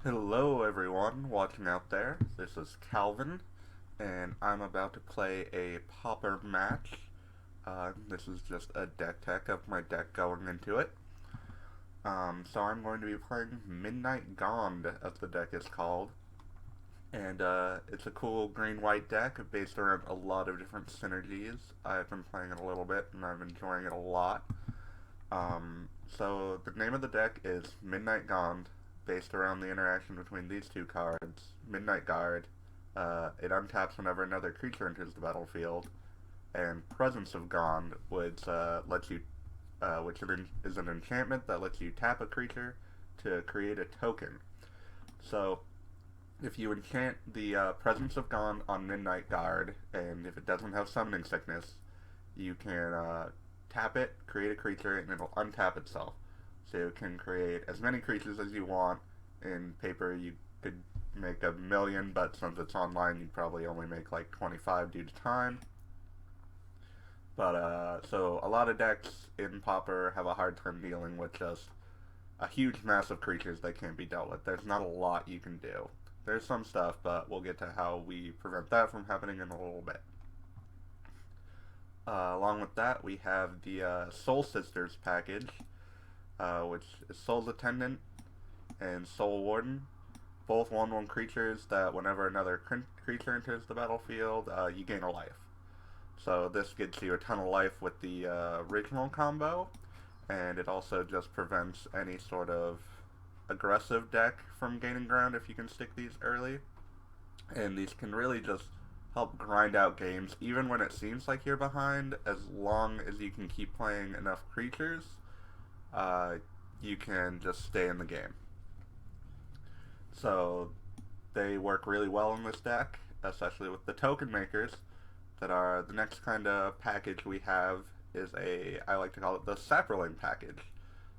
Hello, everyone watching out there. This is Calvin, and I'm about to play a Pauper match. This is just a deck tech of my deck going into it. So I'm going to be playing Midnight Gond, as the deck is called. And it's a cool green-white deck based around a lot of different synergies. I've been playing it a little bit, and I'm enjoying it a lot. So the name of the deck is Midnight Gond, based around the interaction between these two cards. Midnight Guard, it untaps whenever another creature enters the battlefield, and Presence of Gond, which lets you, is an enchantment that lets you tap a creature to create a token. So if you enchant the Presence of Gond on Midnight Guard, and if it doesn't have Summoning Sickness, you can tap it, create a creature, and it'll untap itself. So you can create as many creatures as you want. In paper, you could make a million, but since it's online, you'd probably only make like 25 due to time. But, so a lot of decks in Pauper have a hard time dealing with just a huge mass of creatures that can't be dealt with. There's not a lot you can do. There's some stuff, but we'll get to how we prevent that from happening in a little bit. Along with that, we have the Soul Sisters package, which is Soul's Attendant and Soul Warden, both 1/1 creatures that whenever another creature enters the battlefield, you gain a life. So this gets you a ton of life with the original combo, and it also just prevents any sort of aggressive deck from gaining ground if you can stick these early. And these can really just help grind out games, even when it seems like you're behind. As long as you can keep playing enough creatures, you can just stay in the game. So they work really well in this deck, especially with the token makers that are the next kind of package we have is I like to call it the Saproling package.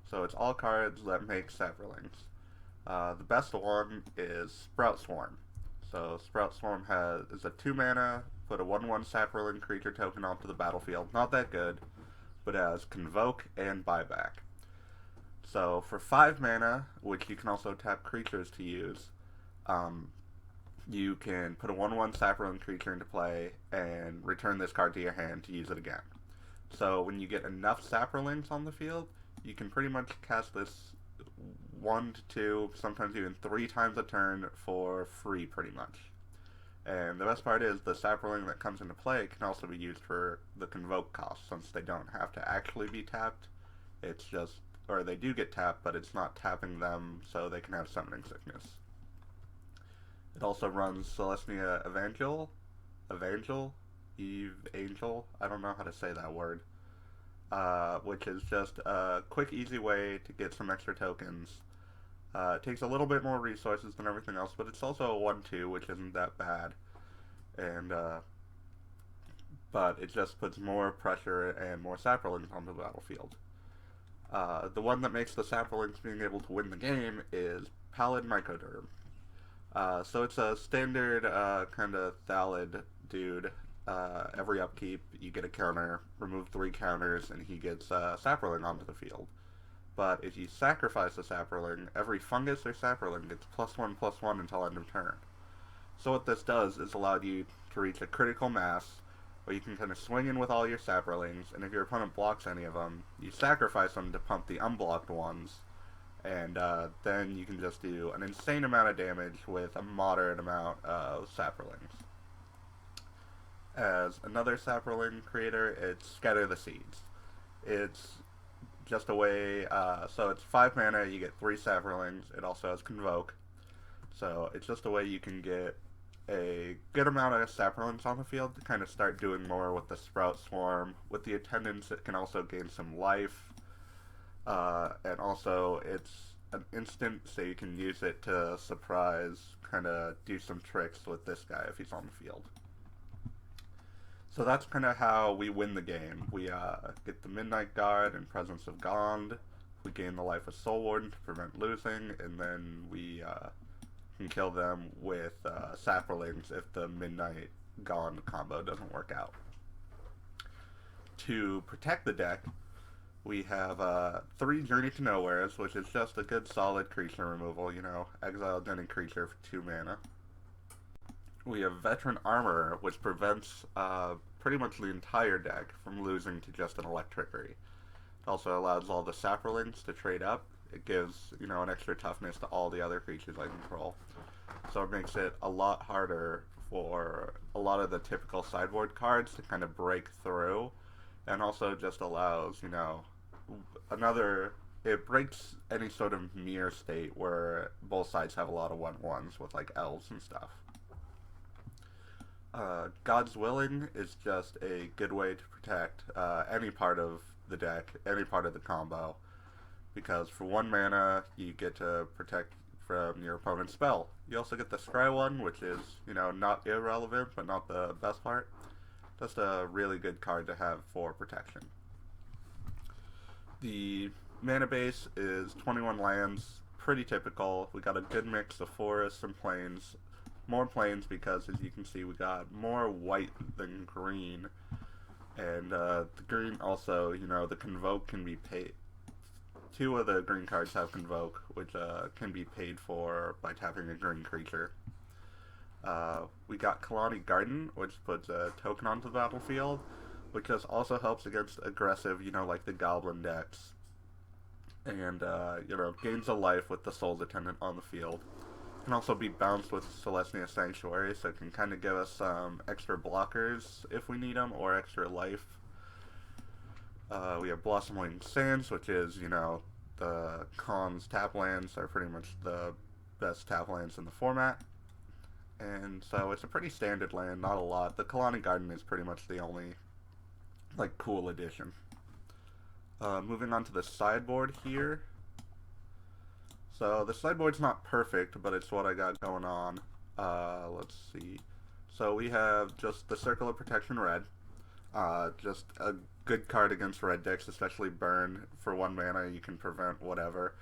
So it's all cards that make Saprolings. The best one is Sprout Swarm. So Sprout Swarm is a 2 mana, put a 1/1 Saproling creature token onto the battlefield. Not that good, but it has Convoke and Buyback. So for 5 mana, which you can also tap creatures to use, you can put a 1/1 Saproling creature into play and return this card to your hand to use it again. So when you get enough Saprolings on the field, you can pretty much cast this 1 to 2, sometimes even 3 times a turn for free, pretty much. And the best part is the Saproling that comes into play can also be used for the Convoke cost, since they don't have to actually be tapped. It's just, or they do get tapped, but it's not tapping them, so they can have Summoning Sickness. It also runs Celestia Evangel, I don't know how to say that word, which is just a quick, easy way to get some extra tokens. It takes a little bit more resources than everything else, but it's also a 1/2, which isn't that bad. And, but it just puts more pressure and more Saprolings onto the battlefield. The one that makes the Saprolings being able to win the game is Pallid Mycoderm. So it's a standard kind of Thallid dude. Every upkeep, you get a counter, remove 3 counters, and he gets Saproling onto the field. But if you sacrifice a Saproling, every fungus or Saproling gets +1/+1 until end of turn. So what this does is allow you to reach a critical mass where you can kind of swing in with all your Saprolings, and if your opponent blocks any of them, you sacrifice them to pump the unblocked ones, and then you can just do an insane amount of damage with a moderate amount of Saprolings. As another Saproling creator, it's Scatter the Seeds. It's just a way, so it's 5 mana, you get 3 Saprolings, it also has Convoke, so it's just a way you can get a good amount of Saprolings on the field to kind of start doing more with the Sprout Swarm. With the Attendants, it can also gain some life, and also it's an instant, so you can use it to surprise, kind of do some tricks with this guy if he's on the field. So that's kind of how we win the game. We get the Midnight Guard and Presence of Gond. We gain the life of Soul Warden to prevent losing, and then we can kill them with Saprolings if the Midnight Gond combo doesn't work out. To protect the deck, We have 3 Journey to Nowheres, which is just a good solid creature removal, you know, exile any creature for 2 mana. We have Veteran Armorer, which prevents pretty much the entire deck from losing to just an Electrickery. It also allows all the Saprolings to trade up. It gives, you know, an extra toughness to all the other creatures I control. So it makes it a lot harder for a lot of the typical sideboard cards to kind of break through, and also just allows, you know, it breaks any sort of mirror state where both sides have a lot of 1/1s with like elves and stuff. God's Willing is just a good way to protect any part of the deck, any part of the combo, because for 1 mana you get to protect from your opponent's spell. You also get the Scry one, which is, you know, not irrelevant, but not the best part. Just a really good card to have for protection. The mana base is 21 lands, pretty typical. We got a good mix of forests and plains. More plains because, as you can see, we got more white than green. And the green also, you know, the Convoke can be paid. 2 of the green cards have Convoke, which can be paid for by tapping a green creature. We got Kalani Garden, which puts a token onto the battlefield, which just also helps against aggressive, you know, like the Goblin decks. And, you know, gains a life with the Soul's Attendant on the field. Can also be bounced with Celestia Sanctuary, so it can kind of give us some extra blockers if we need them, or extra life. We have Blossoming Sands, which is, you know, the Khan's tap lands are pretty much the best tap lands in the format. And so it's a pretty standard land, not a lot. The Kalani Garden is pretty much the only, like, cool addition. Moving on to the sideboard here. So the sideboard's not perfect, but it's what I got going on. Let's see. So we have just the Circle of Protection Red. Just a good card against red decks, especially Burn. For 1 mana, you can prevent whatever.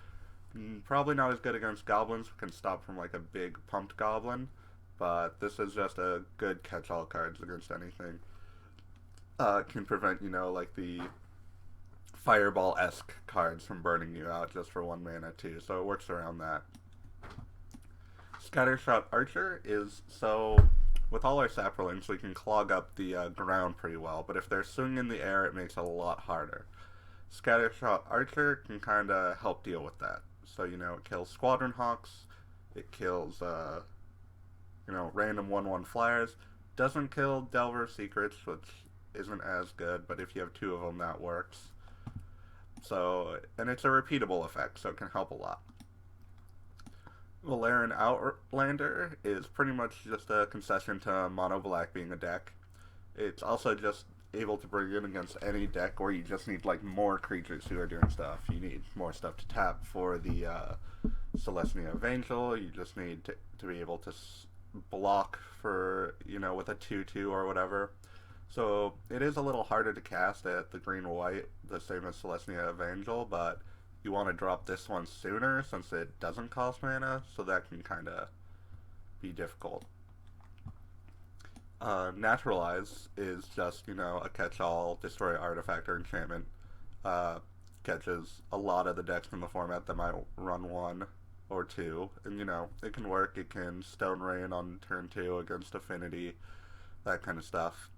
Probably not as good against goblins. We can stop from like a big pumped goblin. But this is just a good catch-all cards against anything. Can prevent, you know, like the Fireball-esque cards from burning you out just for 1 mana too, so it works around that. Scattershot Archer is, so with all our Saprolings we can clog up the ground pretty well, but if they're swinging in the air it makes it a lot harder. Scattershot Archer can kind of help deal with that. So, you know, it kills Squadron Hawks, it kills, you know, random 1/1 flyers. Doesn't kill Delver Secrets, which isn't as good, but if you have 2 of them that works. So, and it's a repeatable effect, so it can help a lot. Valerian Outlander is pretty much just a concession to Mono Black being a deck. It's also just able to bring in against any deck where you just need like more creatures who are doing stuff. You need more stuff to tap for the Celestia Evangel. You just need to be able to block for, you know, with a 2/2 or whatever. So it is a little harder to cast at the green-white, the same as Celestia Evangel, but you want to drop this one sooner since it doesn't cost mana, so that can kind of be difficult. Naturalize is just, you know, a catch-all, destroy artifact or enchantment. Catches a lot of the decks in the format that might run 1 or 2, and, you know, it can work. It can Stone Rain on turn 2 against Affinity, that kind of stuff.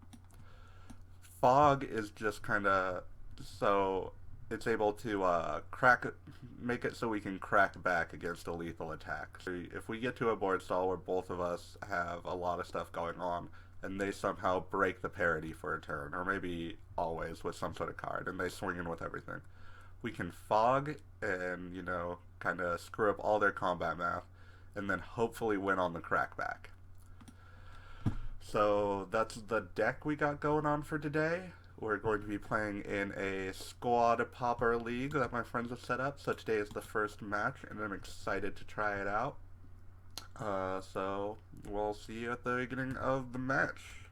Fog is just kind of, so it's able to make it so we can crack back against a lethal attack. So if we get to a board stall where both of us have a lot of stuff going on, and they somehow break the parity for a turn, or maybe always with some sort of card, and they swing in with everything, we can Fog and, you know, kind of screw up all their combat math, and then hopefully win on the crackback. So that's the deck we got going on for today. We're going to be playing in a squad Pauper league that my friends have set up. So today is the first match, and I'm excited to try it out. So we'll see you at the beginning of the match.